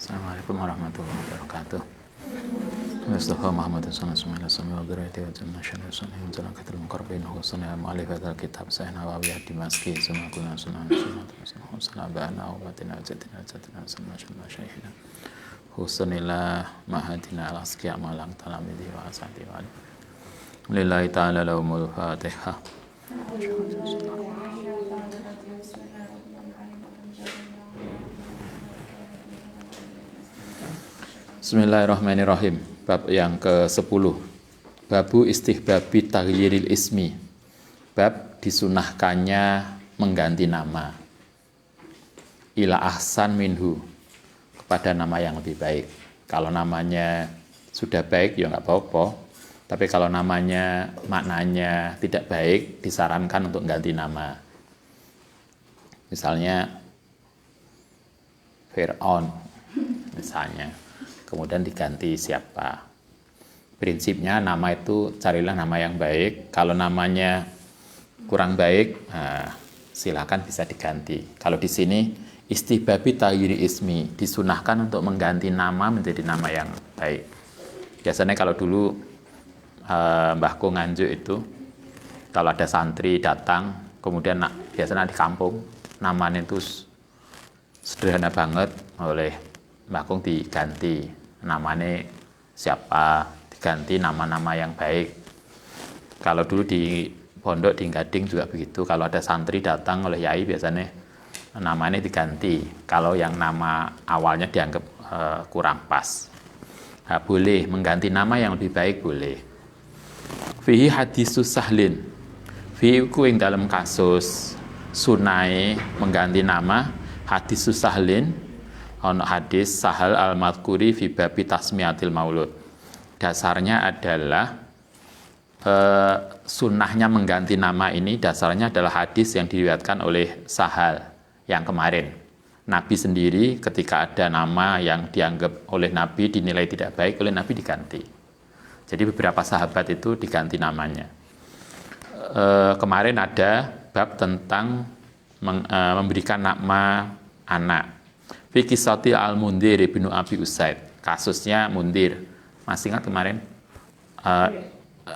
Assalamualaikum warahmatullahi wabarakatuh. Mustafa Muhammad sallallahu alaihi wasallam wa dzurriyyati wa janna syarra sunnah wa janna katul muqarrabin wa sunnah mu'allif hadzal kitab sahih nawawiyah dimaski sunna kunna sunnah sunnah ba'ana wa batina jatina sunnah syaihina husnillah mahadina al-asqiya malang talamidi wa asati wa lillahi ta'ala lahumul fatihah. Bismillahirrahmanirrahim. Bab yang ke-10. Babu istihbabi taghyiril ismi. Bab disunahkannya mengganti nama. Ila ahsan minhu, kepada nama yang lebih baik. Kalau namanya sudah baik ya nggak apa-apa. Tapi kalau namanya maknanya tidak baik, disarankan untuk ganti nama. Misalnya Fir'aun misalnya. Kemudian diganti siapa. Prinsipnya nama itu carilah nama yang baik. Kalau namanya kurang baik, silakan bisa diganti. Kalau di sini istihbabi taghyiri ismi, disunahkan untuk mengganti nama menjadi nama yang baik. Biasanya kalau dulu Mbahku Nganjuk itu, kalau ada santri datang, kemudian biasanya di kampung, namanya itu sederhana banget, oleh Mbah Kung diganti namanya siapa, diganti nama-nama yang baik. Kalau dulu di pondok di Gading juga begitu, kalau ada santri datang oleh yai biasanya namanya diganti kalau yang nama awalnya dianggap kurang pas. Boleh mengganti nama yang lebih baik, boleh. Fihi hadisus sahlin, fihi kuing dalam kasus sunai mengganti nama hadisus sahlin, ono hadis Sahal al-Madkuri fi babi tasmiyatil maulud. Dasarnya adalah sunnahnya mengganti nama ini dasarnya adalah hadis yang diriwayatkan oleh Sahal yang kemarin. Nabi sendiri ketika ada nama yang dianggap oleh Nabi dinilai tidak baik, oleh Nabi diganti. Jadi beberapa sahabat itu diganti namanya. Kemarin ada bab tentang memberikan nama anak. Fi kisati al-Mundir ibnu Abi Usaid. Kasusnya Mundir. Masih ingat kemarin?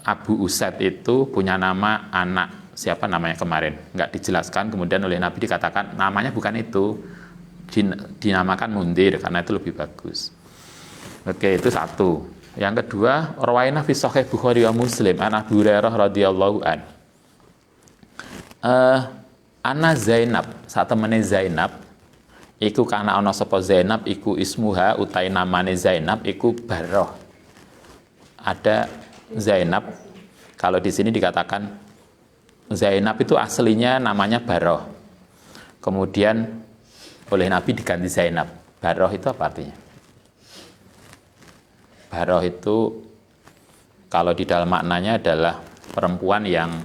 Abu Usaid itu punya nama anak. Siapa namanya kemarin? Enggak dijelaskan. Kemudian oleh Nabi dikatakan namanya bukan itu. Dinamakan Mundir karena itu lebih bagus. Oke, itu satu. Yang kedua, rawaina fi sahih Bukhari wa Muslim an Abu Hurairah radhiyallahu an. Ana Zainab, saat temene Zainab iku kana ana sapa Zainab iku ismuha utai namane Zainab iku Barrah. Ada Zainab. Kalau di sini dikatakan Zainab itu aslinya namanya Barrah. Kemudian oleh Nabi diganti Zainab. Barrah itu apa artinya? Barrah itu kalau di dalam maknanya adalah perempuan yang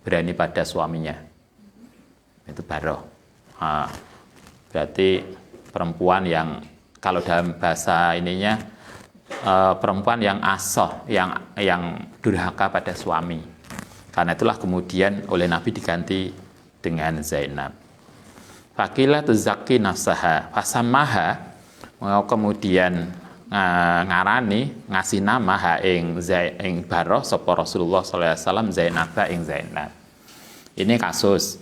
berani pada suaminya. Itu Barrah. Berarti perempuan yang kalau dalam bahasa ininya perempuan yang asoh, yang durhaka pada suami. Karena itulah kemudian oleh Nabi diganti dengan Zainab. Fakilah tuzaki nafsaha fasamaha, kemudian ngarani ngasih nama ha ing Barrah sapa Rasulullah sallallahu alaihi wasallam Zainab ing Zainab. Ini kasus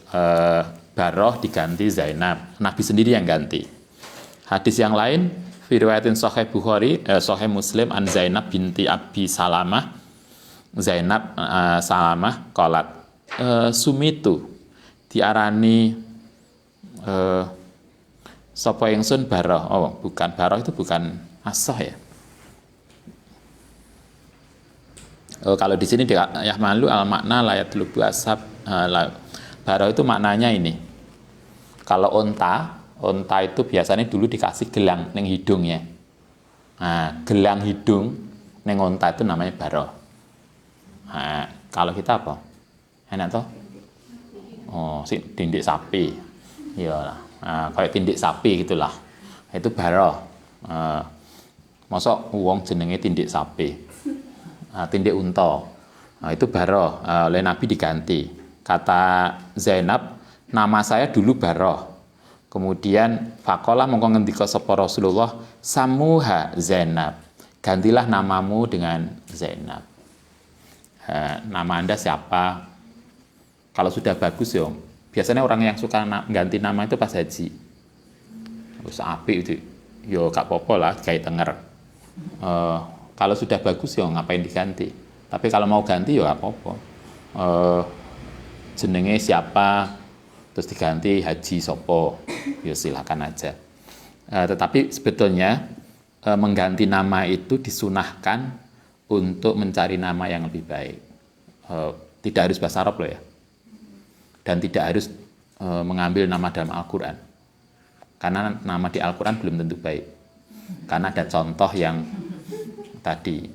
Barrah diganti Zainab. Nabi sendiri yang ganti. Hadis yang lain, fi riwayatin Sahih Bukhari, Sahih Muslim an Zainab binti Abi Salamah. Zainab Salamah qalat sumitu diarani sapa ingsun Barrah. Oh, bukan Barrah itu bukan asoh ya. Kalau di sini yahmalu al makna layat lubu ashab. Barrah itu maknanya ini. Kalau onta itu biasanya dulu dikasih gelang neng hidungnya. Nah, gelang hidung neng onta itu namanya Barrah. Nah, kalau kita apa? Enak toh? Oh, si tindik sapi. Iyalah. Nah, kayak tindik sapi gitulah. Itu Barrah. Masa uang jenenge tindik sapi. Tindik unta. Nah, itu Barrah. Oleh Nabi diganti. Kata Zainab, nama saya dulu Barrah. Kemudian faqala mongko ngendika sapa Rasulullah, samuha Zainab. Gantilah namamu dengan Zainab. Nama Anda siapa? Kalau sudah bagus ya, biasanya orang yang suka ganti nama itu pas haji. Wis apik itu. Yo gak apa-apa lah, gawe tenger. Kalau sudah bagus ya ngapain diganti. Tapi kalau mau ganti ya gak apa-apa. Jenenge siapa? Terus diganti Haji Sopo, ya silakan aja. Tetapi sebetulnya mengganti nama itu disunahkan untuk mencari nama yang lebih baik. Tidak harus bahasa Arab loh ya, dan tidak harus mengambil nama dalam Al-Quran, karena nama di Al-Quran belum tentu baik. Karena ada contoh yang tadi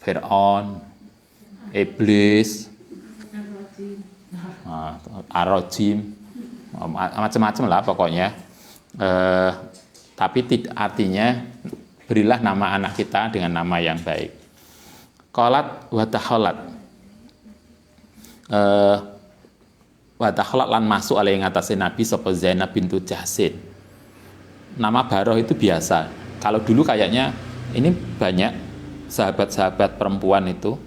Fir'aun, Iblis, Ar-Rajim, macam-macam lah pokoknya. Tapi artinya berilah nama anak kita dengan nama yang baik. Qalat wa takhalat, wa takhalat lan masuk alai ngatasé Nabi sapa Zainab bintu Jahsin. Nama Baroh itu biasa. Kalau dulu kayaknya ini banyak sahabat-sahabat perempuan itu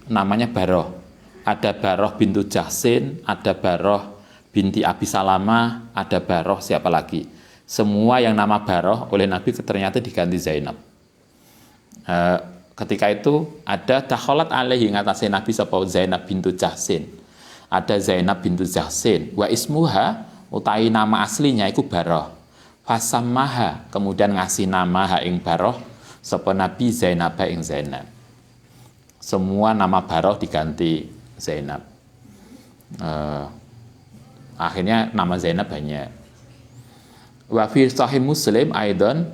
namanya Baroh. Ada Baroh bintu Jahsin, ada Baroh binti Abi Salamah, ada Baroh siapa lagi. Semua yang nama Baroh oleh Nabi ternyata diganti Zainab. Ketika itu ada takhalat alaihi ngatasé Nabi sapa Zainab bintu Jahsin. Ada Zainab bintu Jahsin. Wa ismuha utai nama aslinya iku Baroh. Fasammaha kemudian ngasih nama ha ing Baroh sapa Nabi Zainab ing Zainab. Semua nama Baroh diganti Zainab. Akhirnya nama Zainab banyak. Wa fi sahih Muslim aidan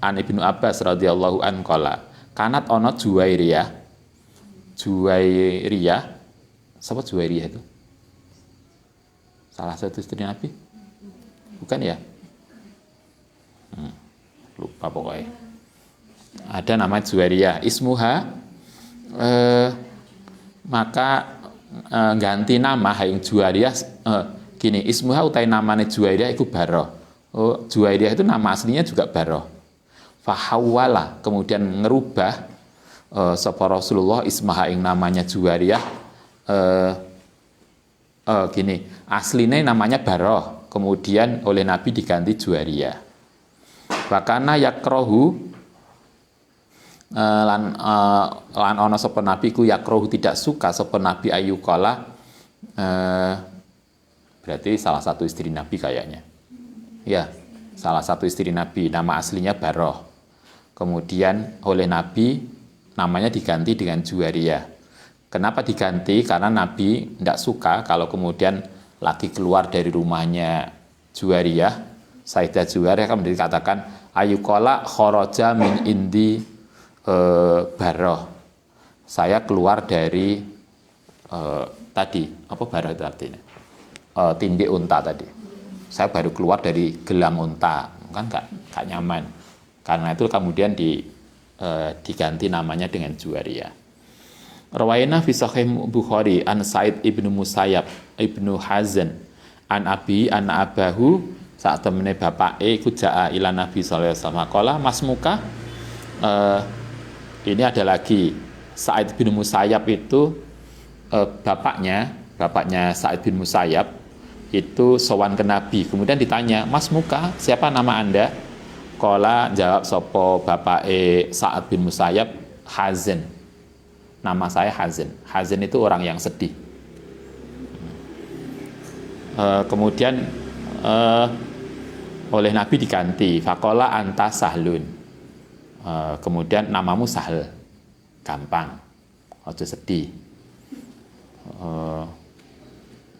an Ibnu Abbas radhiyallahu an qala kanat ana Juwairiyah. Siapa Juwairiyah itu? Salah satu istri Nabi? Bukan ya? Lupa pokoknya. Ada nama Juwairiyah. Ismuha maka ganti nama yang Juwairiyah gini, ismuha utai namanya Juwairiyah itu Baroh. Juwairiyah itu nama aslinya juga Baroh. Fahawala kemudian ngerubah sapa Rasulullah ismaha ing namanya Juwairiyah gini, aslinya namanya Baroh, kemudian oleh Nabi diganti Juwairiyah. Bakana yakrohu lan ana sapa Nabi ku yakrohu tidak suka sapa Nabi ayyuqala berarti salah satu istri Nabi kayaknya. Ya, salah satu istri Nabi, nama aslinya Baroh. Kemudian oleh Nabi namanya diganti dengan Juwairiyah. Kenapa diganti? Karena Nabi tidak suka kalau kemudian lagi keluar dari rumahnya Juwairiyah, Sayyidah Juwairiyah kan dikatakan ayyuqala kharaja min indi Baroh. Saya keluar dari tadi, apa Baroh itu artinya? Tindih unta tadi. Saya baru keluar dari gelang unta, kan gak nyaman. Karena itu kemudian diganti namanya dengan Juwairiyah. Rawaina fi sahih Bukhari an Sa'id ibnu Musayyab ibnu Hazan an Abi an Abahu saat temene bapake iku jaa ila Nabi sallallahu alaihi wasallam qala masmuka. Ini ada lagi Sa'id bin Musayyab itu bapaknya Sa'id bin Musayyab itu sowan ke Nabi, kemudian ditanya, Mas Muka, siapa nama Anda? Qala jawab sopo bapake Sa'id bin Musayyab, Hazan. Nama saya Hazan. Hazan itu orang yang sedih. Kemudian oleh Nabi diganti, faqala anta sahlun. Kemudian namamu Sahl, gampang, ojo sedih.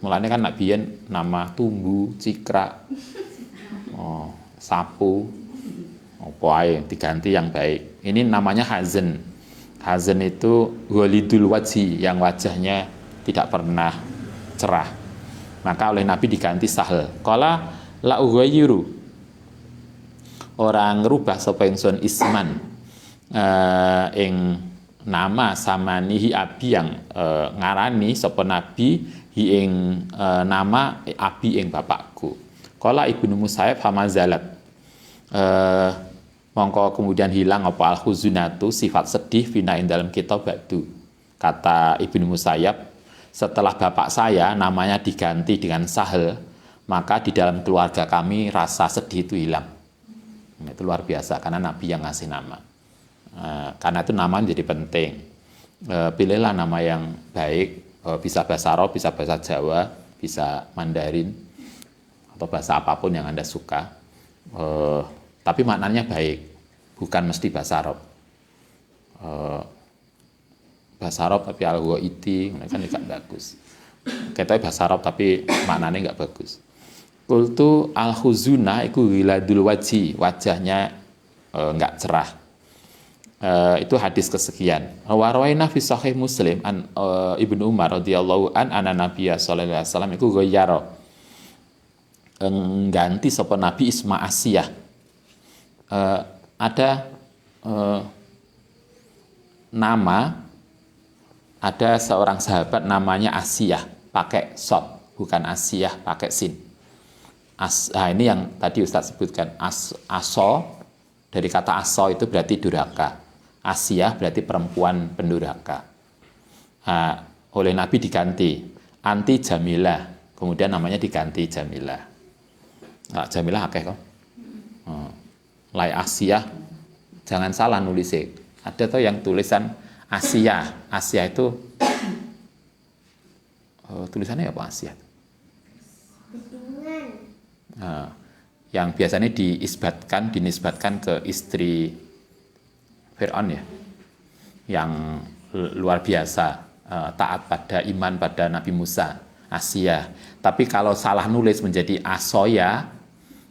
Mulanya kan nak biyen nama Tumbu, Cikra, Sapu, apa ae diganti yang baik. Ini namanya Hazan. Hazan itu walidul wajhi, yang wajahnya tidak pernah cerah. Maka oleh Nabi diganti Sahl. Qala la ughayyiru. Orang ngerubah sapa ingsun isman ing nama samanihi abi yang ngarani sapa Nabi hi ing nama abi ing bapakku. Qala Ibnu Musayyib hamazalat. Mongko kemudian hilang apa al-huzunatu, sifat sedih, fina dalam kita ba'du. Kata Ibnu Musayyib, setelah bapak saya namanya diganti dengan Sahal, maka di dalam keluarga kami rasa sedih itu hilang. Itu luar biasa, karena Nabi yang ngasih nama. Karena itu nama menjadi penting. Pilihlah nama yang baik, bisa bahasa Arab, bisa bahasa Jawa, bisa Mandarin, atau bahasa apapun yang Anda suka. Tapi maknanya baik, bukan mesti bahasa Arab. Bahasa Arab tapi al-ghaiti, kan tidak bagus. Kita bahasa Arab tapi maknanya nggak bagus. Qultu al-huzuna iku ghiladul waji, wajahnya nggak cerah. Itu hadis kesekian. Wa rawaina fi sahih Muslim an Ibnu Umar radhiyallahu an anna Nabiya sallallahu alaihi wasallam iku ghayyara ganti sapa Nabi isma Asiyah. Ada nama, ada seorang sahabat namanya Asiyah pakai sod, bukan Asiyah pakai sin. Ini yang tadi Ustaz sebutkan, aso, dari kata aso itu berarti durhaka. Asiyah berarti perempuan pendurhaka. Oleh Nabi diganti anti Jamilah, kemudian namanya diganti Jamilah. Jamilah akeh kok. Lai Asiyah, jangan salah nulisnya. Ada tuh yang tulisan Asiyah. Asiyah itu tulisannya apa Asiyah? Yang biasanya dinisbatkan ke istri Fir'aun ya, yang luar biasa, taat pada iman pada Nabi Musa, Asiyah. Tapi kalau salah nulis menjadi Asoya,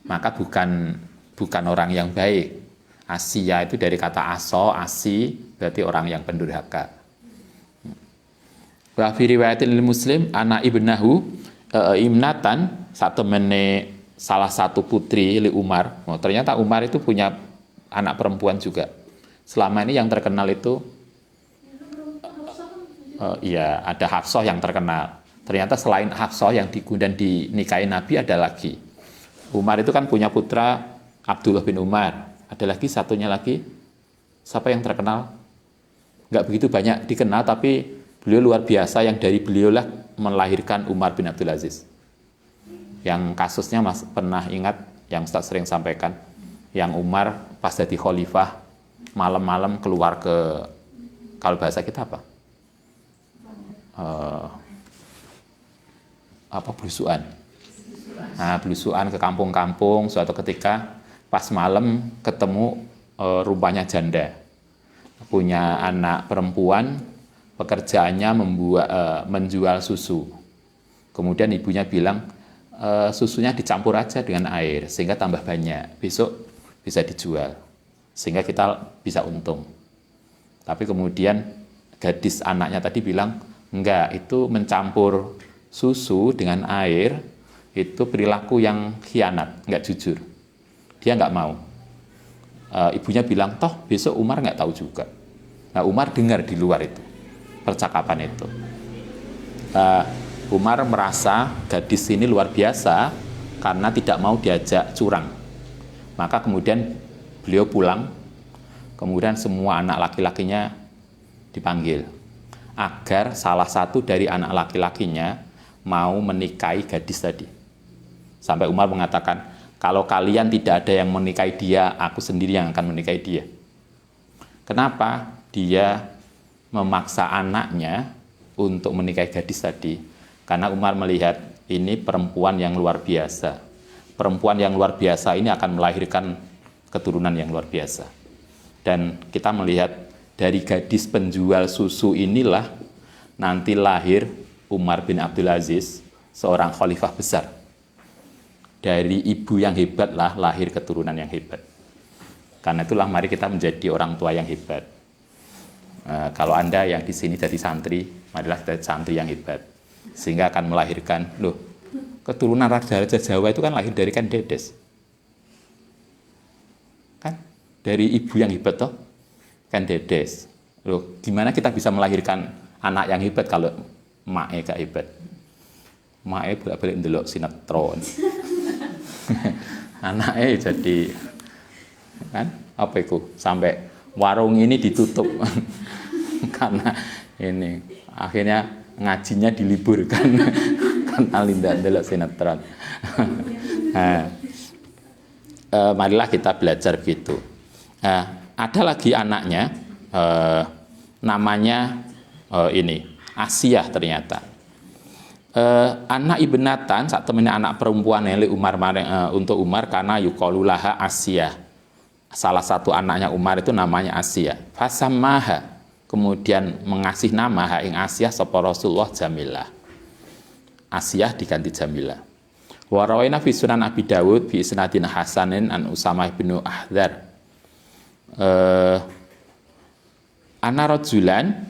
maka bukan orang yang baik. Asiyah itu dari kata aso, asi, berarti orang yang pendurhaka. Wa fi riwayatil Muslim ana ibnahu imnatan, satemene salah satu putri li Umar. Ternyata Umar itu punya anak perempuan juga. Selama ini yang terkenal itu iya, ada Hafsah yang terkenal. Ternyata selain Hafsah yang kemudian dinikahi Nabi ada lagi. Umar itu kan punya putra Abdullah bin Umar. Ada lagi satunya lagi. Siapa yang terkenal? Nggak begitu banyak dikenal, tapi beliau luar biasa, yang dari beliau lah melahirkan Umar bin Abdul Aziz. Yang kasusnya Mas pernah ingat yang Ustaz sering sampaikan, yang Umar pas jadi khalifah malam-malam keluar ke, kalau bahasa kita apa? Belusuan. Nah, belusuan ke kampung-kampung. Suatu ketika pas malam ketemu rupanya janda, punya anak perempuan, pekerjaannya menjual susu. Kemudian ibunya bilang, susunya dicampur aja dengan air sehingga tambah banyak, besok bisa dijual sehingga kita bisa untung. Tapi kemudian gadis anaknya tadi bilang, enggak, itu mencampur susu dengan air itu perilaku yang khianat, enggak jujur. Dia enggak mau. Ibunya bilang, toh besok Umar enggak tahu juga. Nah, Umar dengar di luar itu percakapan itu. Umar merasa gadis ini luar biasa karena tidak mau diajak curang. Maka kemudian beliau pulang, kemudian semua anak laki-lakinya dipanggil agar salah satu dari anak laki-lakinya mau menikahi gadis tadi. Sampai Umar mengatakan, kalau kalian tidak ada yang menikahi dia, aku sendiri yang akan menikahi dia. Kenapa? Dia memaksa anaknya untuk menikahi gadis tadi. Karena Umar melihat ini perempuan yang luar biasa. Perempuan yang luar biasa ini akan melahirkan keturunan yang luar biasa. Dan kita melihat dari gadis penjual susu inilah nanti lahir Umar bin Abdul Aziz, seorang khalifah besar. Dari ibu yang hebat lah lahir keturunan yang hebat. Karena itulah mari kita menjadi orang tua yang hebat. Kalau Anda yang di sini jadi santri, marilah kita jadi santri yang hebat. Sehingga akan melahirkan, keturunan Raja-Raja Jawa itu kan lahir dari Ken Dedes. Kan? Dari ibu yang hebat toh, Ken Dedes. Gimana kita bisa melahirkan anak yang hebat kalau mae gak hebat? Mae bolak-balik ndelok sinetron. Anaknya jadi kan apa itu sampai warung ini ditutup karena ini akhirnya ngajinya diliburkan karena Linda delok sinetron. Nah, marilah kita belajar gitu. Ada lagi anaknya namanya ini Asiyah ternyata. Anak ibnatan saat temennya anak perempuan yang Umar untuk Umar karena yuqalulaha Asiyah. Salah satu anaknya Umar itu namanya Asiyah. Fasamaha, kemudian mengasih nama ha ing Asiyah sapa Rasulullah Jamilah. Asiyah diganti Jamilah. Wa rawaina fi Sunan Abi Dawud bi isnadin hasanin an Usamah bin Ahdzar. Ana rajulan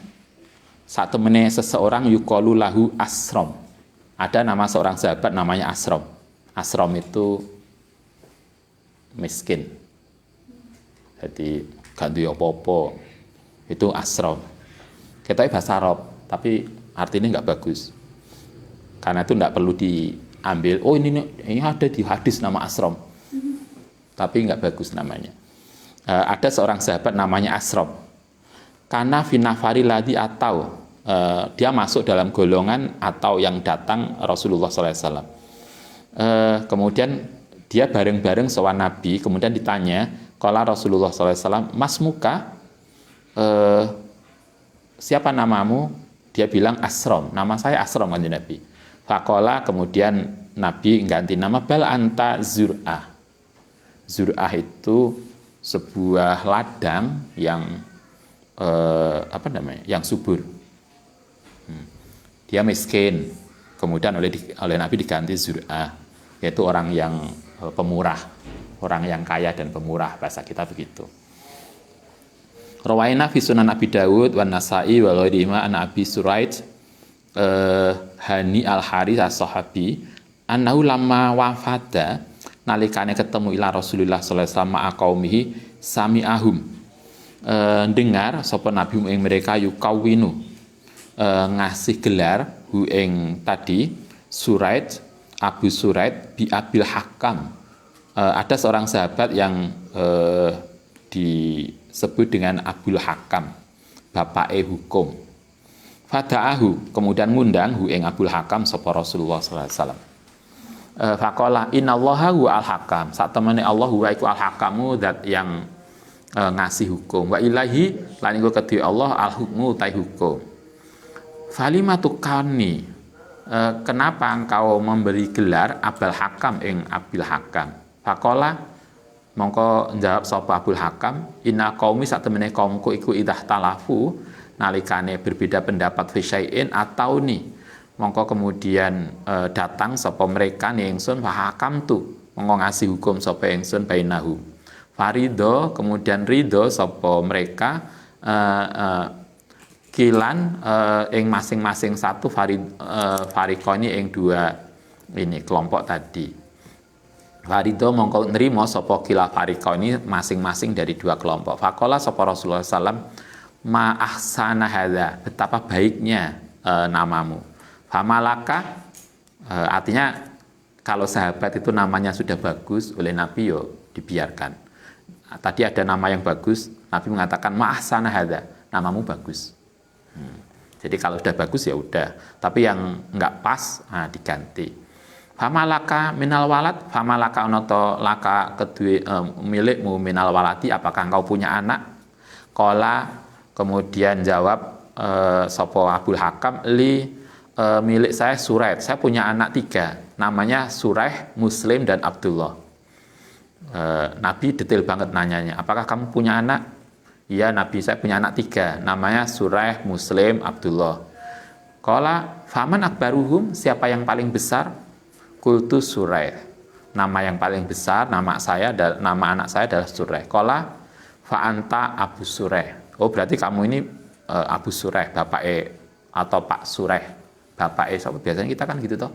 saat temene seseorang yuqalu lahu Asram. Ada nama seorang sahabat namanya Asram. Asram itu miskin. Jadi gak duwe apa-apa. Itu Asram. Kita bahasa Arab, tapi artinya nggak bagus. Karena itu nggak perlu diambil. Oh ini ada di hadis nama Asram. Tapi nggak bagus namanya. Ada seorang sahabat namanya Asram. Karena finafari ladi atau dia masuk dalam golongan atau yang datang Rasulullah SAW. Kemudian dia bareng-bareng sowan Nabi, kemudian ditanya, kala Rasulullah SAW, Mas muka, siapa namamu? Dia bilang Asram, nama saya Asram kan Nabi. Fakola kemudian Nabi ganti nama bal anta Zur'ah. Zur'ah itu sebuah ladang yang yang subur. Dia miskin, kemudian oleh Nabi diganti Zur'ah, yaitu orang yang pemurah, orang yang kaya dan pemurah, bahasa kita begitu. Rawaina fi Sunan Abi Dawud wan Nasa'i wa ghairihima an Abi Suraid Hani al-Haris as-Sahabi annahu lamma wafada nalikane ketemu ila Rasulullah sallallahu alaihi wasallam aqaumihi sami'ahum dengar sapa nabi ing mereka yukawinu ngasih gelar hu ing tadi Suraid Abu Suraid bi Abil Hakam. Ada seorang sahabat yang disebut dengan Abul Hakam, bapake hukum. Fada'ahu, kemudian ngundang hu ing Abul Hakam sapa Rasulullah sallallahu alaihi wasallam. Faqala innallaha huwa al-hakam. Sak temene Allah huwa iku al-hakamu zat yang ngasih hukum. Wa ilahi lan iku kedhi Allah al-hukmu ta hukum. Falimatu kani, kenapa engkau memberi gelar Abul Hakam ing Abil Hakam? Faqala mongko jawab sapa Abul Hakam, inna qaumi sak temene kaumku iku idah talafu nalikane berbeda pendapat fi syai'in atau ni mongko kemudian datang sapa mereka ni ingsun fa hakamtu mongko ngasih hukum sapa ingsun bainahu farido kemudian ridho sapa mereka kilan ing masing-masing satu farikoni ing dua ini kelompok tadi. Farido mongko nrimo sapa kila farikoni masing-masing dari dua kelompok. Faqala sapa Rasulullah sallam ma ahsana hadza, betapa baiknya namamu. Famalaka artinya kalau sahabat itu namanya sudah bagus oleh Nabi yo dibiarkan. Tadi ada nama yang bagus, Nabi mengatakan ma ahsana hadza, namamu bagus. Jadi kalau sudah bagus ya udah, tapi yang enggak pas diganti. Famalaka minal walad, famalaka onoto laka kedue milikmu minal waladi, apakah engkau punya anak? Qala kemudian jawab sopo Abul Hakam milik saya Suraid, saya punya anak 3, namanya Suraih, Muslim dan Abdullah. Nabi detail banget nanyanya, apakah kamu punya anak? Iya Nabi, saya punya anak 3, namanya Suraih, Muslim, Abdullah. Qala faman akbaruhum, siapa yang paling besar? Qultu Suraih, nama yang paling besar, nama anak saya adalah Suraih. Qala fa anta Abu Suraih, oh berarti kamu ini Abu Suraih, bapake atau Pak Suraih, bapake siapa? Biasanya kita kan gitu toh,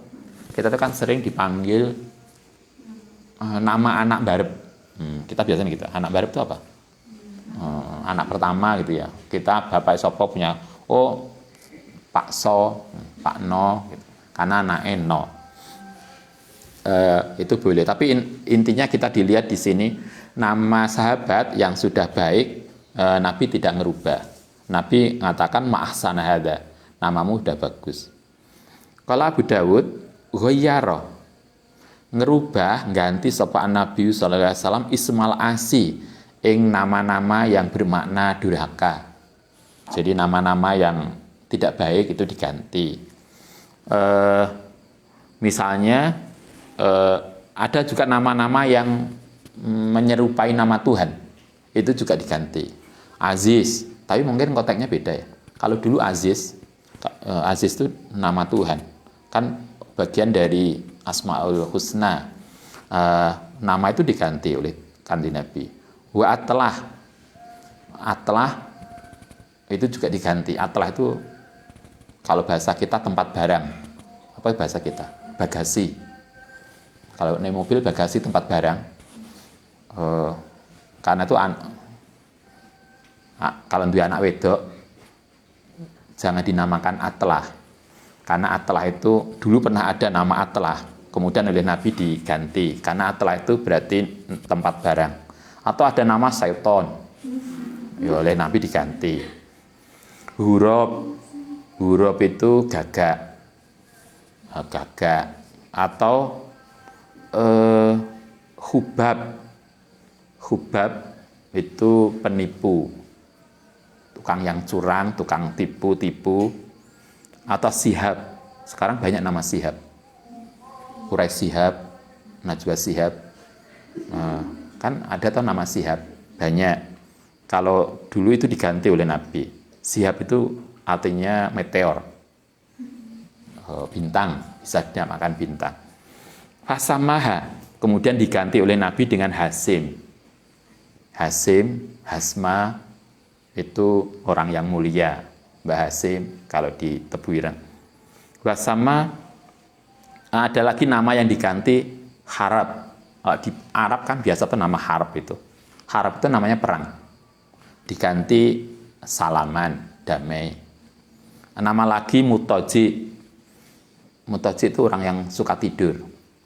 kita tuh kan sering dipanggil nama anak barep. Kita biasanya gitu, anak barep itu apa? Anak pertama gitu ya, kita bapak sopo punya Pak So, Pak No gitu. Karena anaknya No. itu boleh. Tapi intinya kita dilihat di sini nama sahabat yang sudah baik, Nabi tidak ngerubah. Nabi mengatakan ma'ahsana hadza, namamu udah bagus. Kalau Abu Dawud ghayyara, ngerubah ganti sapa Nabi sallallahu alaihi wasallam ismal asi ing nama-nama yang bermakna durhaka. Jadi nama-nama yang tidak baik itu diganti. Misalnya ada juga nama-nama yang menyerupai nama Tuhan, itu juga diganti. Aziz, tapi mungkin konteksnya beda ya. Kalau dulu Aziz itu nama Tuhan, kan bagian dari Asmaul Husna. Nama itu diganti oleh kanjeng Nabi. Wa atlah itu juga diganti. Atlah itu kalau bahasa kita tempat barang. Apa bahasa kita? Bagasi. Kalau naik mobil bagasi tempat barang. Karena itu kalau dia anak wedok jangan dinamakan Atlah. Karena Atlah itu dulu pernah ada nama Atlah, kemudian oleh Nabi diganti. Karena Atlah itu berarti tempat barang. Atau ada nama Syaiton, ya oleh Nabi diganti. Huruf itu gagak. Atau hubab itu penipu, tukang yang curang, tukang tipu. Atau Sihab, sekarang banyak nama Sihab, Quraisy Sihab, Najwa Sihab, kan ada tuh nama Sihab banyak. Kalau dulu itu diganti oleh Nabi. Sihab itu artinya meteor, bintang, bisa dinamakan bintang. Fasamaha kemudian diganti oleh Nabi dengan Hasim. Hasma itu orang yang mulia, Mbah Hasim kalau di Tebuireng. Wasama ada lagi nama yang diganti Harab. Di Arab kan biasa tuh nama Harab itu. Harab itu namanya perang. Diganti Salaman, damai. Nama lagi Mutoji. Mutoji itu orang yang suka tidur.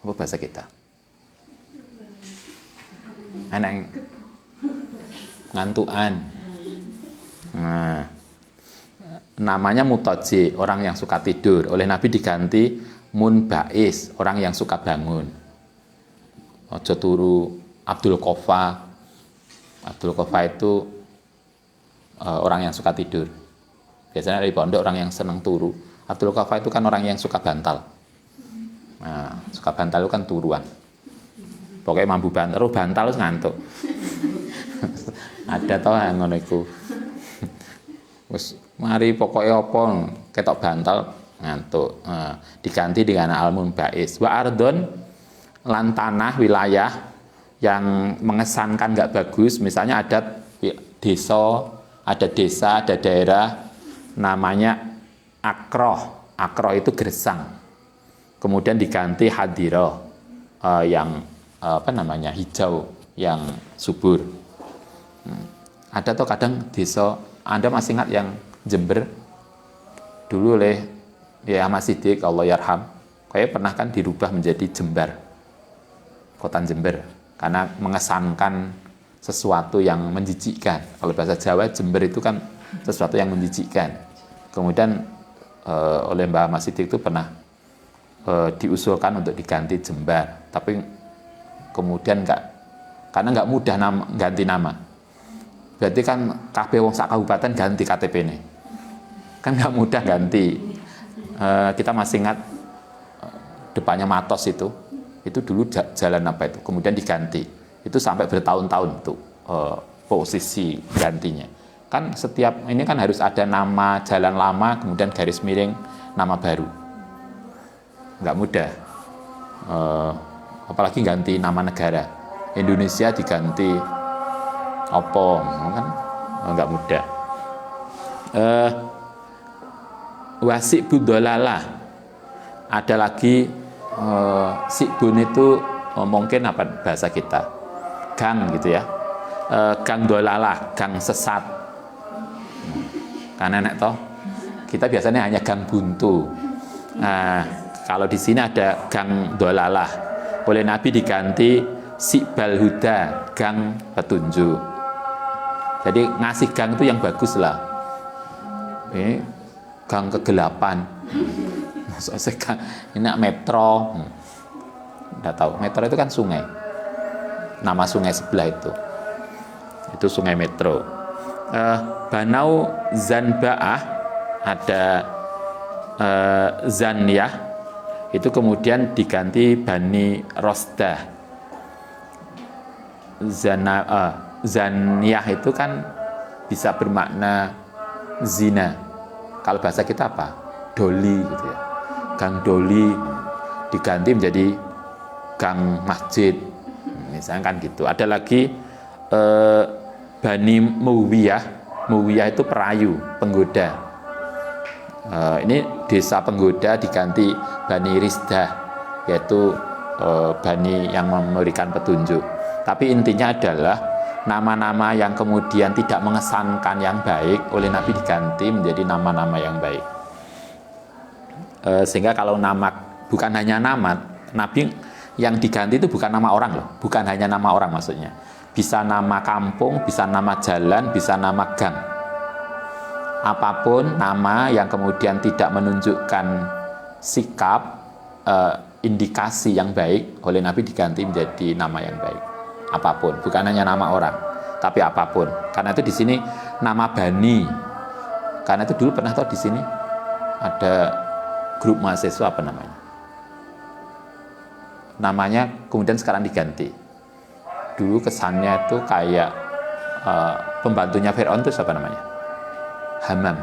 Apa bahasa kita? Anak ngantuan. Nah, namanya Mutoji, orang yang suka tidur. Oleh Nabi diganti Munbais, orang yang suka bangun. Ojo turu Abdul Qafa. Abdul Qafa itu orang yang suka tidur. Biasanya dari pondok orang yang senang turu. Abdul Qafa itu kan orang yang suka bantal. Nah, suka bantal itu kan turuan. Pokoknya mampu bantal, bantal itu ngantuk. Ada tau yang ngono iku. Wis mari pokoknya apa ketok bantal ngantuk. Diganti dengan Al-Munbais. Wa ardon lan tanah wilayah yang mengesankan nggak bagus, misalnya ada desa, ada daerah namanya Akroh. Akroh itu gersang. Kemudian diganti Hadiroh, yang hijau, yang subur. Ada tuh kadang desa, Anda masih ingat yang Jember dulu oleh ya Ahmad Siddiq, Allah yarham, kayak pernah kan dirubah menjadi Jember, kota Jember, karena mengesankan sesuatu yang menjijikkan. Kalau bahasa Jawa Jember itu kan sesuatu yang menjijikkan. Kemudian oleh Mbah Ahmad Siddiq itu pernah diusulkan untuk diganti Jember, tapi kemudian karena nggak mudah ganti nama. Berarti kan kabeh wong sak kabupaten ganti KTP ini, kan nggak mudah ganti. Kita masih ingat depannya Matos itu dulu jalan apa itu, kemudian diganti. Itu sampai bertahun-tahun tuh posisi gantinya. Kan setiap ini kan harus ada nama jalan lama, kemudian garis miring nama baru. Nggak mudah. Apalagi ganti nama negara. Indonesia diganti apa, kan nggak mudah. Wasik budolalah. Ada lagi sikbun itu mungkin apa bahasa kita? Gang gitu ya. Gang dolalah, gang sesat. Karena enak toh, kita biasanya hanya gang buntu. Nah, kalau di sini ada gang dolalah. oleh Nabi diganti Si'bal Huda, gang petunjuk. Jadi ngasih gang itu yang bagus lah. Ini gang kegelapan. Maksudnya gang, ini metro. Nggak tahu, metro itu kan sungai. Nama sungai sebelah itu sungai metro. Banau Zanba'ah, ada Zaniyah, itu kemudian diganti Bani Rosdah. Zaniyah itu kan bisa bermakna zina. Kalau bahasa kita apa? Doli gitu ya. Gang Doli diganti menjadi gang masjid. Misalnya kan gitu. Ada lagi Bani Muwiyah. Muwiyah itu perayu, penggoda. Ini desa penggoda diganti Bani Rizdah, yaitu Bani yang memberikan petunjuk. Tapi intinya adalah nama-nama yang kemudian tidak mengesankan yang baik oleh Nabi diganti menjadi nama-nama yang baik. Sehingga kalau nama, bukan hanya nama, Nabi yang diganti itu bukan nama orang loh, bukan hanya nama orang maksudnya. Bisa nama kampung, bisa nama jalan, bisa nama gang. Apapun nama yang kemudian tidak menunjukkan sikap, indikasi yang baik oleh Nabi diganti menjadi nama yang baik. Apapun, bukan hanya nama orang, tapi apapun. Karena itu di sini nama Bani. Karena itu dulu pernah tahu di sini ada grup mahasiswa apa namanya? Namanya kemudian sekarang diganti. Dulu kesannya itu kayak pembantunya Fir'aun itu siapa namanya? Hamam.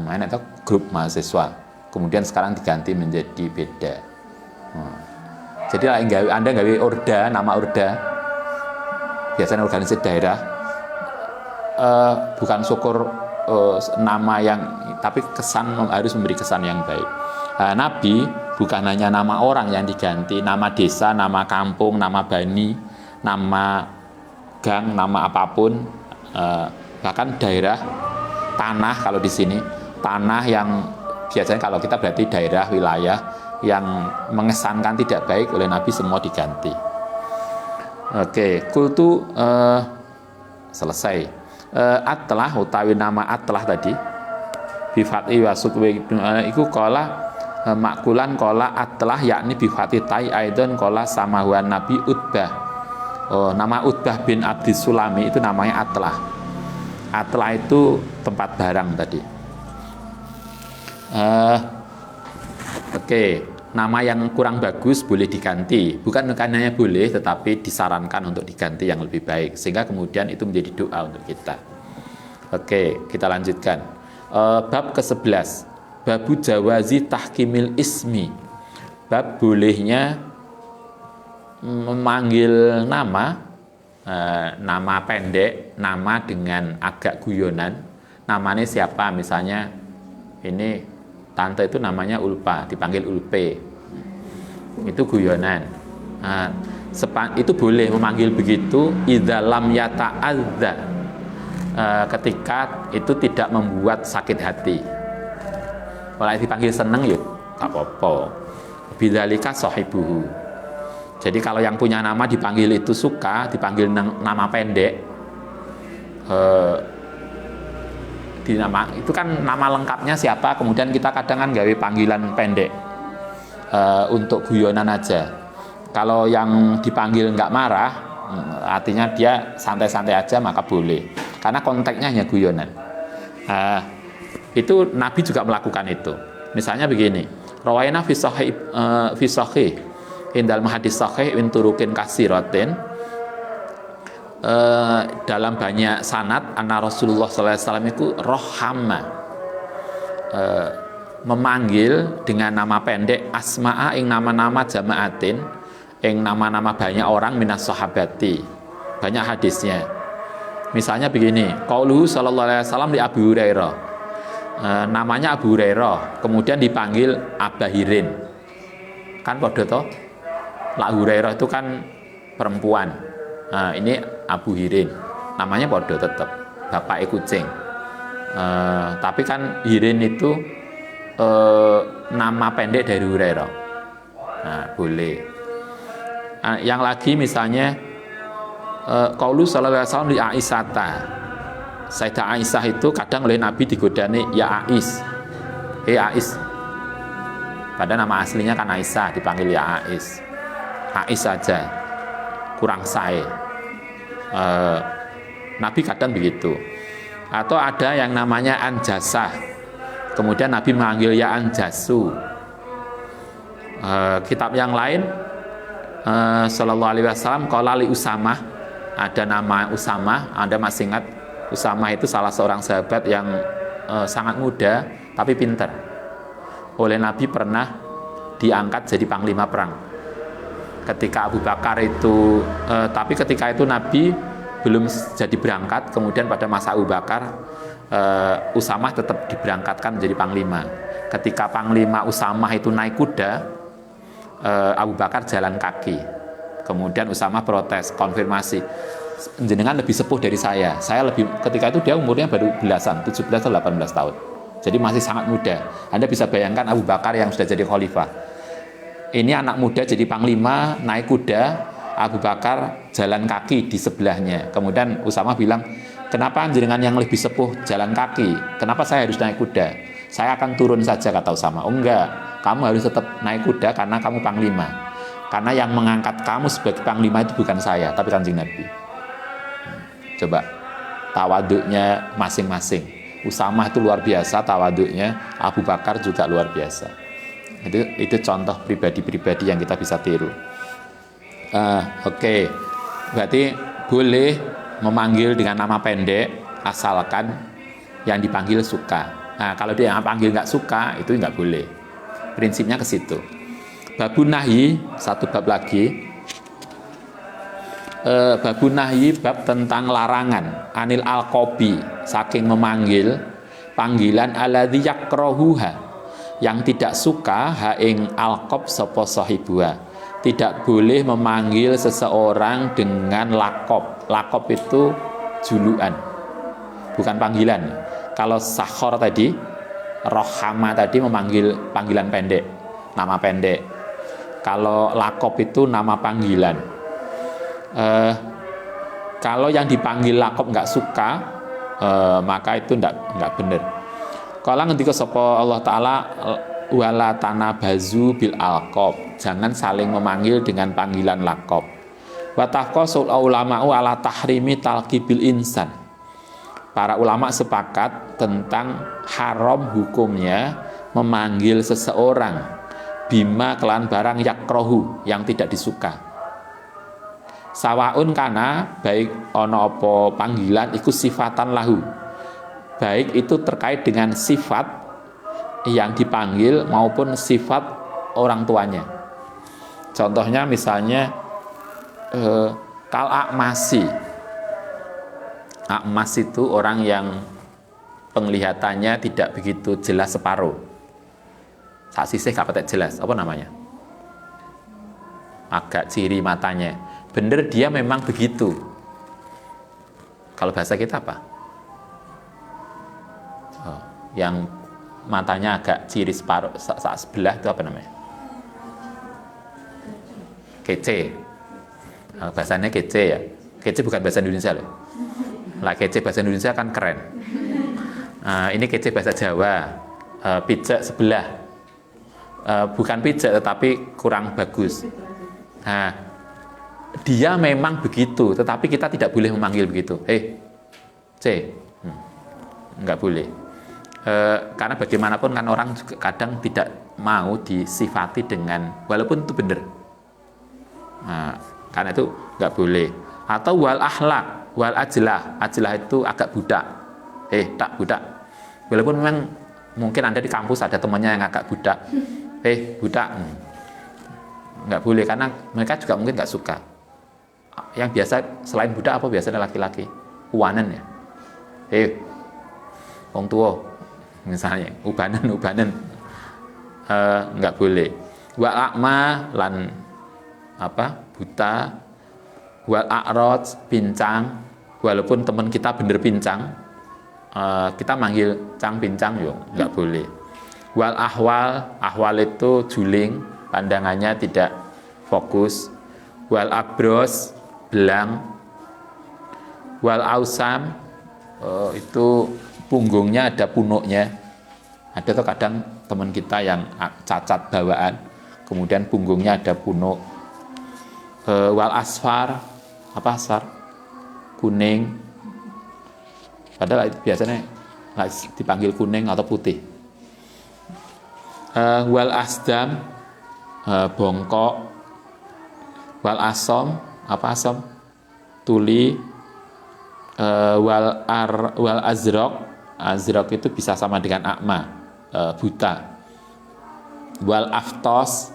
Enak tuh grup mahasiswa. Kemudian sekarang diganti menjadi beda. Jadi Anda nggawe orda, nama orda, biasanya organisasi daerah, bukan syukur nama yang, tapi kesan harus memberi kesan yang baik. Nabi bukan hanya nama orang yang diganti, nama desa, nama kampung, nama bani, nama gang, nama apapun, bahkan daerah, tanah. Kalau di sini tanah yang biasanya kalau kita berarti daerah, wilayah yang mengesankan tidak baik oleh Nabi semua diganti. Oke, kultu selesai. Atlah utawi nama atlah tadi bifati wasukwi iku kola makulan kola atlah yakni bifati tai aidon kola samahuan Nabi Utbah. Nama Utbah bin Abdis Sulami itu namanya atlah. Atlah itu tempat barang tadi. Oke, nama yang kurang bagus boleh diganti. Bukan hanya boleh, tetapi disarankan untuk diganti yang lebih baik. Sehingga kemudian itu menjadi doa untuk kita. Oke, kita lanjutkan. Bab ke-11. Babu jawazi tahkimil ismi. Bab bolehnya memanggil nama, nama pendek, nama dengan agak guyonan. Namanya siapa? Misalnya ini tante itu namanya Ulpa, dipanggil Ulpe. Itu guyonan. Itu boleh memanggil begitu idza lam yata'adza, ketika itu tidak membuat sakit hati. Kalau dipanggil seneng yuk tak apa-apa. Bidzalika sahibuhu. Jadi kalau yang punya nama dipanggil itu suka, dipanggil nama pendek, di nama itu kan nama lengkapnya siapa, kemudian kita kadang kan gawe panggilan pendek untuk guyonan aja. Kalau yang dipanggil nggak marah, artinya dia santai-santai aja, maka boleh, karena konteksnya hanya guyonan. Itu Nabi juga melakukan itu. Misalnya begini, rawaina fi sahih indal hadis sahih min turukin kasiratin, dalam banyak sanad anna Rasulullah sallallahu alaihi wasallam itu rohama, memanggil dengan nama pendek asma'a ing nama-nama jamaatin, ing nama-nama banyak orang minas sahabati, banyak hadisnya. Misalnya begini, qauluhu sallallahu alaihi wasallam di Abu Hurairah, namanya Abu Hurairah, kemudian dipanggil Abahirin, kan podo toh. La Hurairah itu kan perempuan. Ini Abu Hirin, namanya podo tetap, bapak kucing. Tapi kan Hirin itu nama pendek dari Hurairah. Nah, boleh. Nah, yang lagi misalnya qaulu sallallahu alaihi wasallam li Aisyata. Sayyidah Aisyah itu kadang oleh Nabi digodani ya Ais. Ais. Padahal nama aslinya kan Aisyah, dipanggil ya Ais. Ais saja. Kurang sae. Nabi kadang begitu. Atau ada yang namanya Anjasah. Kemudian Nabi memanggil ya Anjasu. Kitab yang lain Sallallahu alaihi wasallam qala li Usamah, ada nama Usamah. Anda masih ingat Usamah itu salah seorang sahabat yang sangat muda tapi pintar. Oleh Nabi pernah diangkat jadi panglima perang ketika Abu Bakar itu tapi ketika itu Nabi belum jadi berangkat. Kemudian pada masa Abu Bakar Usamah tetap diberangkatkan menjadi panglima. Ketika panglima Usamah itu naik kuda, Abu Bakar jalan kaki. Kemudian Usamah protes, konfirmasi, jenengan lebih sepuh dari saya lebih, ketika itu dia umurnya baru belasan, 17 atau 18 tahun, jadi masih sangat muda. Anda bisa bayangkan Abu Bakar yang sudah jadi khalifah, ini anak muda jadi panglima, naik kuda, Abu Bakar jalan kaki di sebelahnya. Kemudian Usamah bilang, kenapa jenengan yang lebih sepuh jalan kaki, kenapa saya harus naik kuda? Saya akan turun saja, kata Usamah. Oh enggak, kamu harus tetap naik kuda karena kamu panglima. Karena yang mengangkat kamu sebagai panglima itu bukan saya, tapi Kanjeng Nabi. Coba tawaduknya masing-masing. Usamah itu luar biasa tawaduknya, Abu Bakar juga luar biasa. Itu contoh pribadi-pribadi yang kita bisa tiru. Oke. Berarti boleh memanggil dengan nama pendek asalkan yang dipanggil suka. Nah, kalau dia yang panggil nggak suka, itu nggak boleh. Prinsipnya ke situ. Babun nahyi, satu bab lagi. Babun nahyi, bab tentang larangan anil alqobi, saking memanggil panggilan alladzi yakrahuha, yang tidak suka ha ing alqob sapa sahibuha. Tidak boleh memanggil seseorang dengan lakob. Lakob itu julukan, bukan panggilan. Kalau sakhor tadi, rohama tadi memanggil panggilan pendek, nama pendek. Kalau lakob itu nama panggilan. Kalau yang dipanggil lakob nggak suka, maka itu nggak benar. Kalau ngendika sapa Allah Ta'ala, wala tanabazu bil alqab, jangan saling memanggil dengan panggilan lakob. Wa taqasul ulama'u ala tahrimi talqibil insan. Para ulama sepakat tentang haram hukumnya memanggil seseorang bima kelan barang yakrohu, yang tidak disuka. Sawaun kana, baik ono apa panggilan iku sifatan lahu, baik itu terkait dengan sifat yang dipanggil maupun sifat orang tuanya. Contohnya misalnya kal akmasi. Akmas itu orang yang penglihatannya tidak begitu jelas separuh. Sak sisih gak patek jelas, apa namanya? Agak ciri matanya. Bener dia memang begitu. Kalau bahasa kita apa? Yang matanya agak ciri separuh, sak sebelah itu apa namanya? Kece. Bahasanya kece ya. Kece bukan bahasa Indonesia loh. Lah kece bahasa Indonesia kan keren. Ini kece bahasa Jawa. Pijak sebelah. Bukan pijak tetapi kurang bagus. Nah, dia memang begitu, tetapi kita tidak boleh memanggil begitu. C. Enggak boleh. Karena bagaimanapun kan orang juga kadang tidak mau disifati dengan, walaupun itu benar. Nah, karena itu enggak boleh. Atau wal akhlak, wal ajlah itu agak budak. Tak budak. Walaupun memang mungkin Anda di kampus ada temannya yang agak budak. Budak. Nggak boleh, karena mereka juga mungkin nggak suka. Yang biasa selain budak apa biasanya laki-laki? Uwanen ya. Wong tua misalnya, ubanen. Nggak boleh. Wa akma lan buta. Wal a'raj, pincang, walaupun teman kita bener pincang, kita manggil cang pincang nggak boleh. Wal ahwal itu juling, pandangannya tidak fokus. Wal abros, belang. Wal ausam, itu punggungnya ada punuknya. Ada tuh kadang teman kita yang cacat bawaan, kemudian punggungnya ada punuk. Wal asfar, apa asfar? Kuning. Padahal biasanya dipanggil kuning atau putih. Wal asdam, bongkok. Wal asom, apa asom? Tuli. Wal azrok itu bisa sama dengan akma, buta. Wal aftos,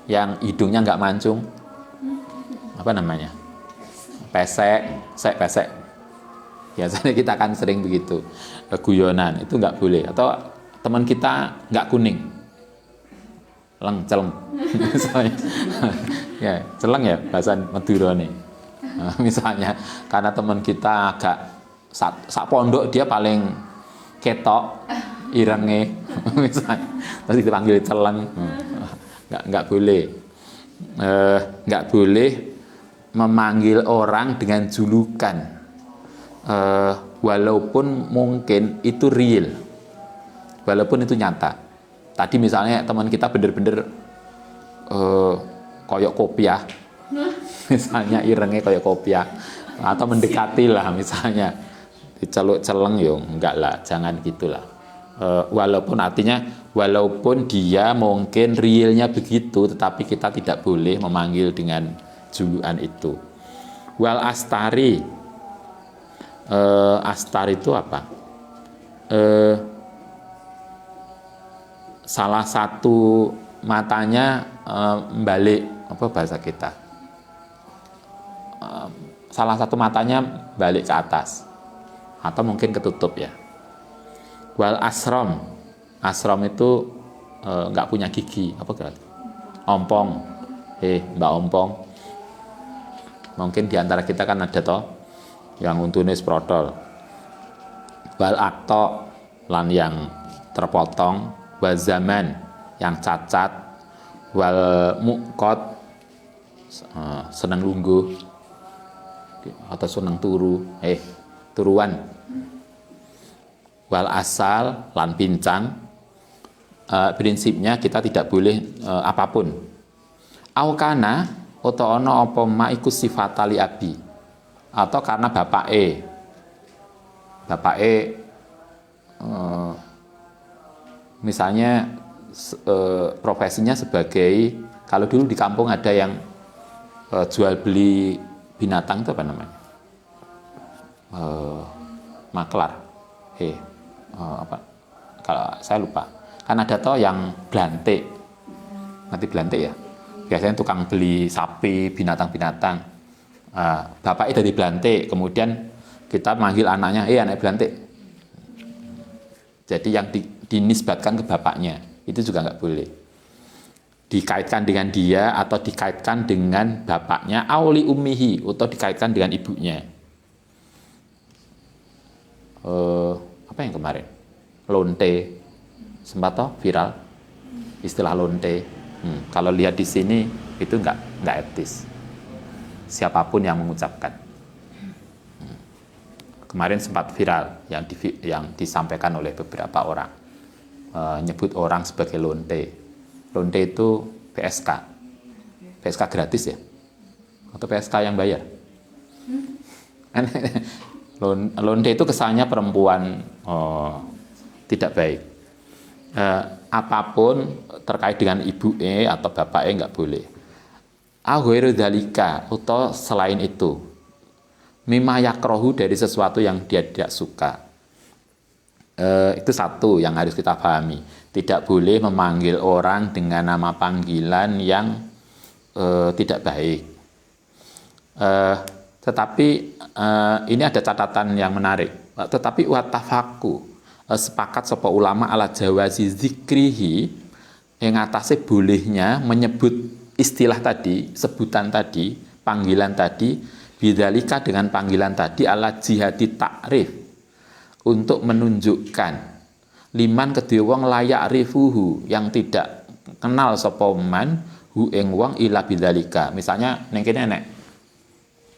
yang hidungnya nggak mancung, apa namanya, pesek. Biasanya kita akan sering begitu, guyonan, itu nggak boleh. Atau teman kita nggak kuning, celeng misalnya. Ya, celeng ya bahasa Madura nih. Misalnya karena teman kita agak sak pondok, dia paling ketok irenge misalnya, terus dipanggil celeng. Nggak boleh. Nggak boleh memanggil orang dengan julukan, walaupun mungkin itu real, walaupun itu nyata. Tadi misalnya teman kita bener-bener koyok kopiah, misalnya irengnya koyok kopiah, atau mendekati lah misalnya, diceluk celeng, yo enggak lah, jangan gitulah. Walaupun artinya, walaupun dia mungkin realnya begitu, tetapi kita tidak boleh memanggil dengan julukan itu. Wal astari, astar itu apa? Salah satu matanya balik, apa bahasa kita? Salah satu matanya balik ke atas, atau mungkin ketutup ya. Wal asrom, asrom itu nggak punya gigi, apa berarti? Ompong, mbak ompong. Mungkin diantara kita kan ada toh yang untune sprotol. Wal akto, lan yang terpotong. Wal zaman, yang cacat. Wal mukot, seneng lungguh atau seneng turu, turuan. Wal asal, lan pincang. Prinsipnya kita tidak boleh apapun. Aukana, atau ono apa ma iku sifatali abi, atau karena bapake misalnya profesinya sebagai, kalau dulu di kampung ada yang jual beli binatang, itu apa namanya, maklar, apa, kalau saya lupa, kan ada toh yang belantik, nanti belantik ya, biasanya tukang beli sapi, binatang-binatang. Bapaknya dari belantik, kemudian kita manggil anaknya, anak belantik. Jadi yang dinisbatkan ke bapaknya, itu juga nggak boleh. Dikaitkan dengan dia, atau dikaitkan dengan bapaknya, auli ummihi, atau dikaitkan dengan ibunya. Apa yang kemarin? Lonte, sempat toh viral istilah lonte. Kalau lihat di sini itu nggak etis, siapapun yang mengucapkan. Kemarin sempat viral yang disampaikan oleh beberapa orang, nyebut orang sebagai lonte. Lonte itu PSK gratis ya, atau PSK yang bayar? Lonte itu kesannya perempuan tidak baik. Apapun terkait dengan ibu atau bapak nggak boleh. Aghairu dzalika, atau selain itu, mimma yakrohu, dari sesuatu yang dia tidak suka. Itu satu yang harus kita pahami. Tidak boleh memanggil orang dengan nama panggilan yang tidak baik. Tetapi ini ada catatan yang menarik. Tetapi watafaku, sepakat sapa ulama ala jawazi zikrihi, yang atasnya bolehnya menyebut istilah tadi, sebutan tadi, panggilan tadi, bidzalika, dengan panggilan tadi, ala jihati takrif, untuk menunjukkan liman kedhe wong layak rifuhu, yang tidak kenal sapa man hu ing wong ila bidzalika. Misalnya ning kene nek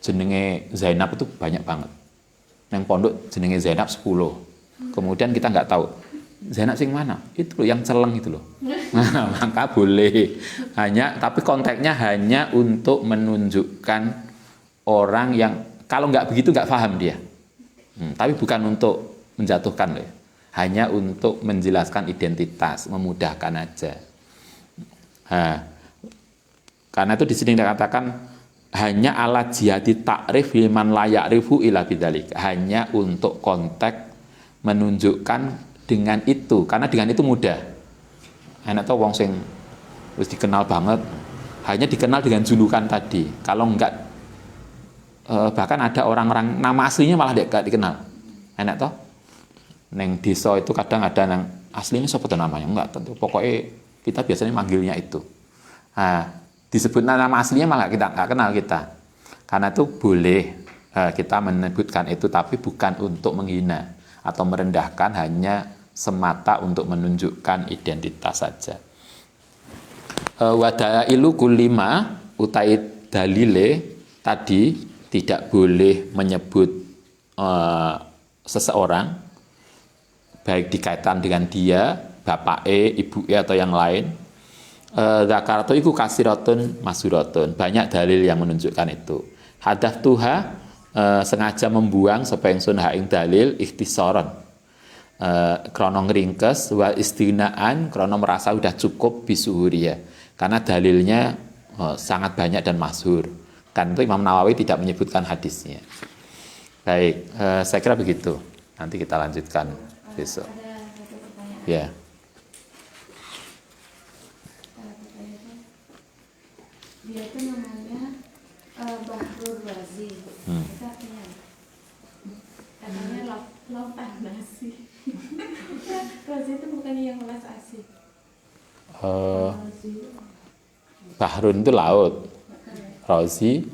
jenenge Zainab itu banyak banget. Neng pondok jenenge Zainab 10. Kemudian kita nggak tahu Zainab sing mana? Itu loh yang celeng itu loh. Nah, maka boleh hanya, tapi konteksnya hanya untuk menunjukkan orang yang kalau nggak begitu nggak paham dia. Tapi bukan untuk menjatuhkan loh. Hanya untuk menjelaskan identitas, memudahkan aja. Nah, karena itu di sini dikatakan hanya ala jihati takrif liman layak rifu ila bidzalik, hanya untuk konteks menunjukkan dengan itu, karena dengan itu mudah. Enak tau wong sing wis dikenal banget, hanya dikenal dengan julukan tadi. Kalau enggak bahkan ada orang-orang nama aslinya malah enggak dikenal. Enak tau? Neng desa itu kadang ada yang aslinya siapa tuh namanya? Enggak tentu. Pokoknya kita biasanya manggilnya itu. Nah, disebut nama aslinya malah kita nggak kenal kita. Karena itu boleh kita menyebutkan itu, tapi bukan untuk menghina atau merendahkan, hanya semata untuk menunjukkan identitas saja. Wadailu kulima utai dalile tadi tidak boleh menyebut seseorang baik dikaitkan dengan dia, bapak ibu atau yang lain. Zakaratu iku kasiratun masuratun, banyak dalil yang menunjukkan itu. Hadaf tuha sengaja membuang sapa ingsun ha ing dalil ikhtisaron, krana ngringkes, wa istinaan krana merasa udah cukup bisuhuria, karena dalilnya sangat banyak dan masyhur. Kan itu Imam Nawawi tidak menyebutkan hadisnya. Baik, saya kira begitu. Nanti kita lanjutkan besok. Ada satu pertanyaan. Ya. Dia itu namanya Bahrul Razi. Itu artinya katanya lautan nasi. Razi itu bukannya yang welas asih. Bahrun itu laut. Razi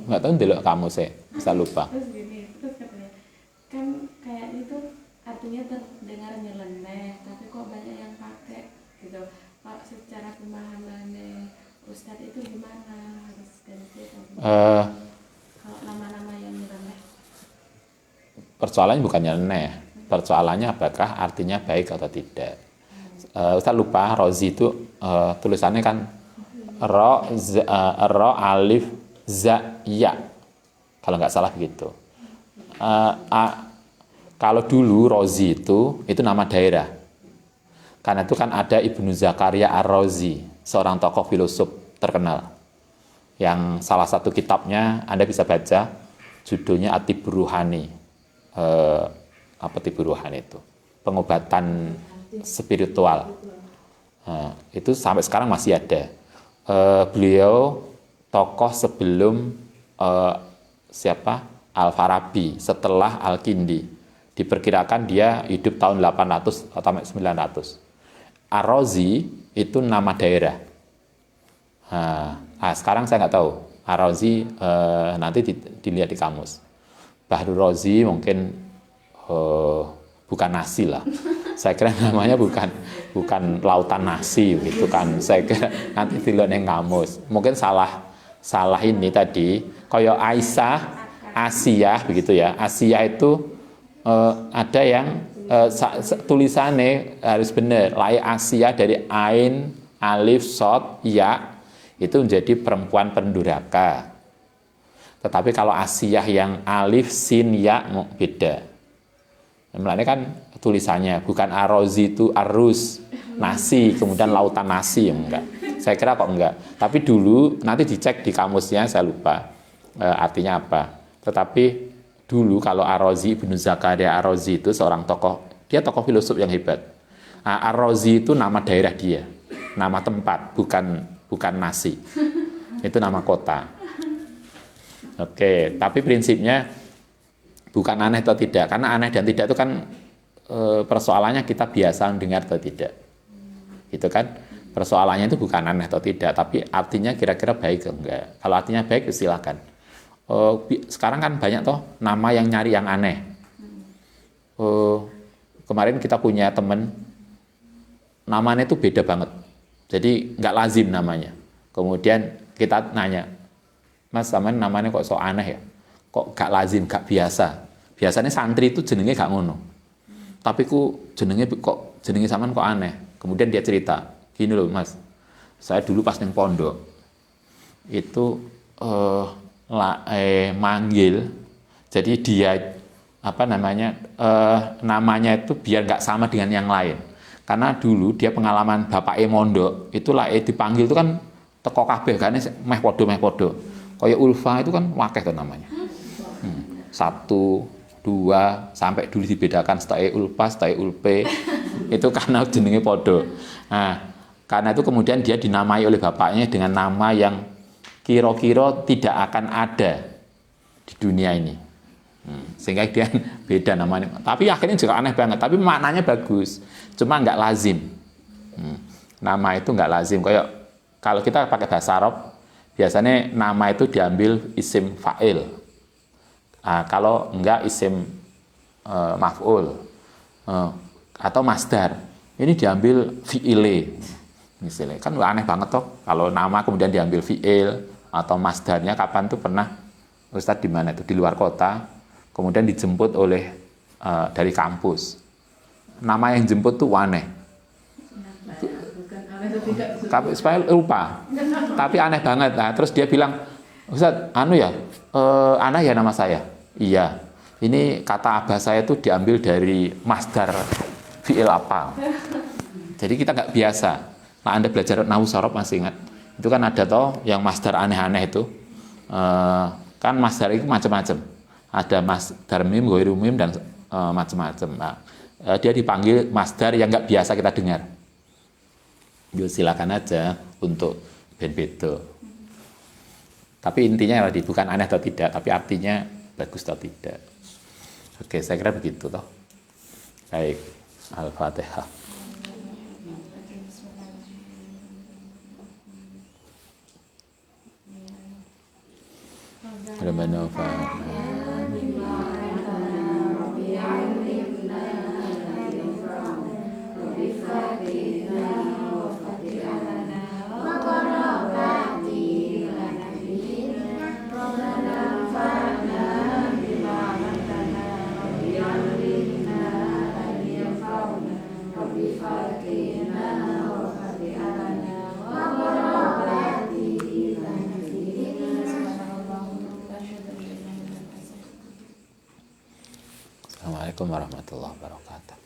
nggak tahu ndelok kamu saya bisa lupa. Terus gini, terus katanya kan kayak itu artinya terdengar nyeleneh, tapi kok banyak yang pakai gitu. Pak, secara pemahaman Ustadz itu gimana, harus ganti kalau nama-nama yang nyeleneh? Persoalannya bukan nyeleneh, persoalannya apakah artinya baik atau tidak. Ustadz lupa, Rozi itu tulisannya kan ro alif za ya, kalau nggak salah begitu. Kalau dulu Rozi itu nama daerah, karena itu kan ada Ibnu Zakaria Ar-Razi, seorang tokoh filosof terkenal, yang salah satu kitabnya Anda bisa baca, judulnya At-Tibbur Ruhani. Apa Tibbur Ruhani itu? Pengobatan spiritual. Itu sampai sekarang masih ada. Beliau tokoh sebelum siapa? Al-Farabi, setelah Al-Kindi. Diperkirakan dia hidup tahun 800 sampai 900. Ar-Razi itu nama daerah. Sekarang saya nggak tahu. Ar-Razi nanti dilihat di kamus. Bahrul Razi mungkin bukan nasi lah. Saya kira namanya bukan lautan nasi gitu kan. Saya kira nanti dilihat yang kamus. Mungkin salah ini tadi. Kayak Aisyah, Asiyah begitu ya. Asiyah itu ada yang tulisannya harus benar. Lai Asiyah dari Ain, Alif, Sod, Ya itu menjadi perempuan pendurhaka. Tetapi kalau Asiyah yang Alif, Sin, Ya beda. Mulanya kan tulisannya bukan Ar-Razi itu arus nasi, kemudian lautan nasi, enggak. Saya kira kok enggak. Tapi dulu nanti dicek di kamusnya, saya lupa artinya apa. Tetapi dulu kalau Ar-Razi, Ibnu Zakaria Ar-Razi itu seorang tokoh, dia tokoh filosof yang hebat. Ar-Razi itu nama daerah dia, nama tempat, bukan nasi. Itu nama kota. Oke, tapi prinsipnya bukan aneh atau tidak, karena aneh dan tidak itu kan persoalannya kita biasa mendengar atau tidak, gitu kan? Persoalannya itu bukan aneh atau tidak, tapi artinya kira-kira baik atau enggak. Kalau artinya baik, silakan. Sekarang kan banyak toh nama yang nyari yang aneh. Kemarin kita punya teman namanya itu beda banget. Jadi nggak lazim namanya. Kemudian kita nanya, Mas, sampean namanya kok so aneh ya? Kok gak lazim, gak biasa? Biasanya santri itu jenenge gak ngono. Tapi jenenge sampean kok aneh. Kemudian dia cerita, gini loh Mas, saya dulu pas neng pondok itu manggil, jadi dia namanya itu biar nggak sama dengan yang lain. Karena dulu dia pengalaman bapak mondok, itulah dipanggil itu kan teko kabeh kan meh podo. Kayak Ulfa itu kan wakeh kan namanya. 1, 2 sampai dulu dibedakan stay Ulfa, stay Ulpe. Itu karena jenenge podo. Nah, karena itu kemudian dia dinamai oleh bapaknya dengan nama yang kira-kira tidak akan ada di dunia ini. Sehingga dia beda namanya. Tapi akhirnya juga aneh banget. Tapi maknanya bagus. Cuma nggak lazim. Nama itu nggak lazim. Kayak kalau kita pakai bahasa Arab, biasanya nama itu diambil isim fa'il. Kalau enggak isim maf'ul atau masdar. Ini diambil fi'ile. Misalnya kan aneh banget toh kalau nama kemudian diambil fi'il atau masdarnya. Kapan tuh pernah Ustadz di mana itu di luar kota, kemudian dijemput oleh dari kampus. Nama yang jemput tuh aneh. Tapi supaya lupa. Tapi aneh banget. Nah, terus dia bilang, Ustadz, Ana ya nama saya. Iya. Ini kata abah saya tuh diambil dari masdar fi'il apa. Jadi kita nggak biasa. Nah, Anda belajar nahwu sorof masih ingat? Itu kan ada toh yang masdar aneh-aneh itu. Kan masdar itu macam-macam. Ada masdar mim, ghairu mim, dan macam-macam. Nah, dia dipanggil masdar yang nggak biasa kita dengar. Yo, silakan aja untuk ben-bedo. Tapi intinya bukan aneh atau tidak, tapi artinya bagus atau tidak. Oke, saya kira begitu toh. Baik, Al-Fatihah. Rabbana Assalamualaikum warahmatullahi wabarakatuh.